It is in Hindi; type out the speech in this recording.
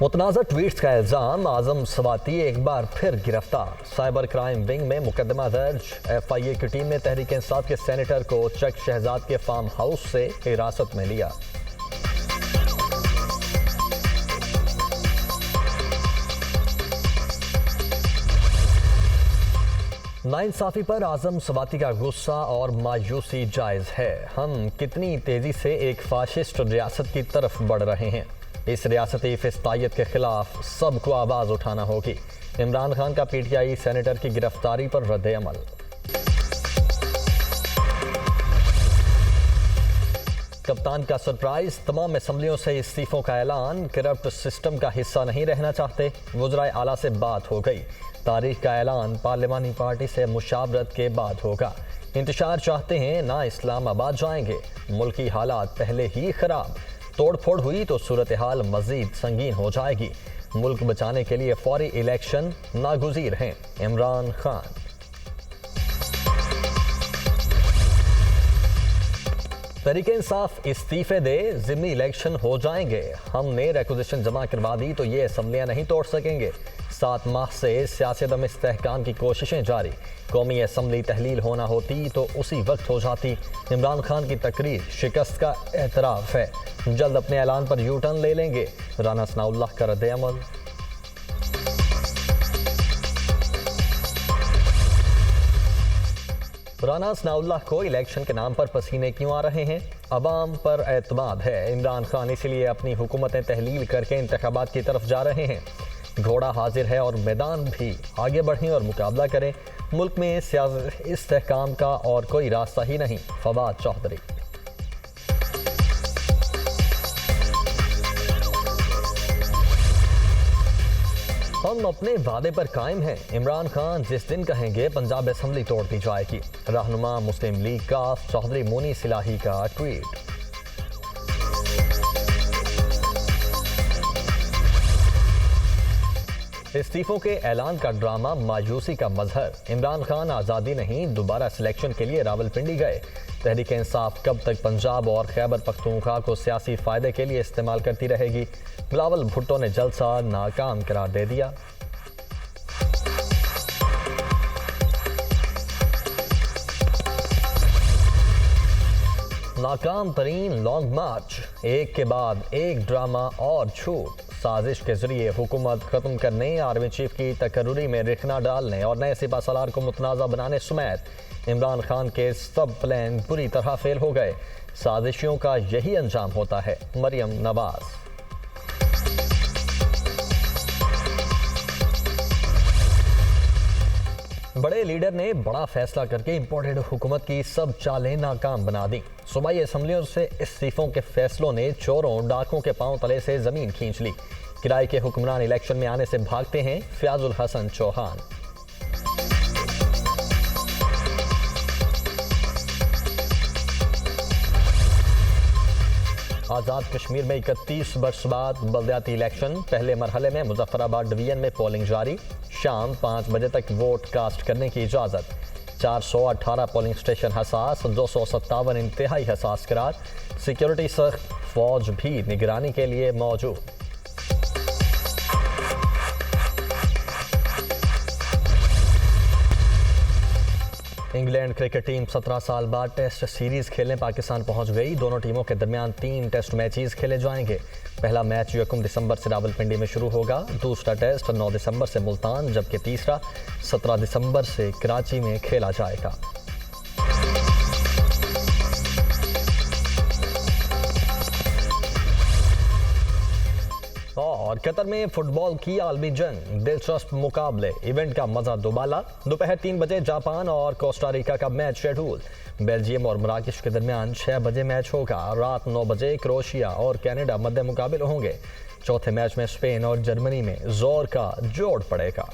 मुतनाज़ा ट्वीट्स का इल्ज़ाम, आज़म स्वाति एक बार फिर गिरफ्तार। साइबर क्राइम विंग में मुकदमा दर्ज। FIA की टीम ने तहरीक इंसाफ के सेनेटर को चक शहजाद के फार्म हाउस से हिरासत में लिया। नाइंसाफी पर आज़म स्वाति का गुस्सा और मायूसी जायज़ है। हम कितनी तेज़ी से एक फाशिस्ट रियासत की तरफ बढ़ रहे हैं। इस रियासती फिस्तायत के खिलाफ सबको आवाज़ उठाना होगी। इमरान खान का PTI सेनेटर की गिरफ्तारी पर रद्द-ए-अमल। कप्तान का सरप्राइज, तमाम असम्बलियों से इस्तीफों का ऐलान। करप्ट सिस्टम का हिस्सा नहीं रहना चाहते। वज़राए आला से बात हो गई। तारीख का ऐलान पार्लिमानी पार्टी से मुशावरत के बाद होगा। इंतशार चाहते हैं, ना इस्लामाबाद जाएंगे। मुल्की हालात पहले ही खराब, तोड़ फोड़ हुई तो सूरत हाल मजीद संगीन हो जाएगी। मुल्क बचाने के लिए फौरी इलेक्शन नागुज़ीर हैं इमरान खान। तहरीक इंसाफ इस्तीफे दे, ज़िमनी इलेक्शन हो जाएंगे। हमने रिक्विजिशन जमा करवा दी तो ये असम्बलियाँ नहीं तोड़ सकेंगे। 7 माह से सियासत में इस्तेहकाम की कोशिशें जारी। कौमी असम्बली तहलील होना होती तो उसी वक्त हो जाती। इमरान खान की तकरीर शिकस्त का एतराफ़ है। जल्द अपने ऐलान पर यू टर्न ले लेंगे। राना सनाउल्लाह का रद्द-ए-अमल। राना सनाउल्लाह को इलेक्शन के नाम पर पसीने क्यों आ रहे हैं? अवाम पर एतमाद है। इमरान खान इसलिए अपनी हुकूमतें तहलील करके इंतखाबात की तरफ जा रहे हैं। घोड़ा हाजिर है और मैदान भी, आगे बढ़ें और मुकाबला करें। मुल्क में सियासी इस्तेहकाम का और कोई रास्ता ही नहीं। फवाद चौधरी। हम अपने वादे पर कायम हैं। इमरान खान जिस दिन कहेंगे पंजाब असम्बली तोड़ दी जाएगी। रहनुमा मुस्लिम लीग का चौधरी मोनी सिलाही का ट्वीट। इस्तीफों के ऐलान का ड्रामा मायूसी का मजहर। इमरान खान आज़ादी नहीं, दोबारा सिलेक्शन के लिए रावलपिंडी गए। तहरीक इंसाफ कब तक पंजाब और खैबर पख्तूनख्वा को सियासी फ़ायदे के लिए इस्तेमाल करती रहेगी? बिलावल भुट्टो ने जलसा नाकाम करार दे दिया। नाकाम तरीन लॉन्ग मार्च, एक के बाद एक ड्रामा और छूट। साजिश के जरिए हुकूमत खत्म करने, आर्मी चीफ की तकर्रुरी में रिखना डालने और नए सिपा सलार को मुतनाज़ा बनाने समेत इमरान खान के सब प्लान बुरी तरह फेल हो गए। साजिशियों का यही अंजाम होता है। मरियम नवाज। बड़े लीडर ने बड़ा फैसला करके इंपोर्टेड हुकूमत की सब चालें नाकाम बना दी। सूबाई असम्बलियों से इस्तीफों के फैसलों ने चोरों डाकों के पांव तले से जमीन खींच ली। किराए के हुक्मरान इलेक्शन में आने से भागते हैं, फयाजुल हसन चौहान। आज़ाद कश्मीर में 31 वर्ष बाद बल्दियाती इलेक्शन। पहले मरहले में मुजफ्फराबाद डिवीजन में पोलिंग जारी। शाम 5 बजे तक वोट कास्ट करने की इजाज़त। 418 पोलिंग स्टेशन हसास, 257 इंतहाई हसास करार। सिक्योरिटी सख्त, फौज भी निगरानी के लिए मौजूद। इंग्लैंड क्रिकेट टीम 17 साल बाद टेस्ट सीरीज खेलने पाकिस्तान पहुंच गई। दोनों टीमों के दरमियान 3 टेस्ट मैचेस खेले जाएंगे। पहला मैच 1 दिसंबर से रावलपिंडी में शुरू होगा। दूसरा टेस्ट 9 दिसंबर से मुल्तान, जबकि तीसरा 17 दिसंबर से कराची में खेला जाएगा। और कतर में फुटबॉल की आलमी जंग, दिलचस्प मुकाबले, इवेंट का मजा दोबाला। दोपहर 3 बजे जापान और कोस्टारिका का मैच शेड्यूल। बेल्जियम और मराकश के दरमियान 6 बजे मैच होगा। रात 9 बजे क्रोएशिया और कनाडा मध्य मुकाबले होंगे। चौथे मैच में स्पेन और जर्मनी में जोर का जोड़ पड़ेगा।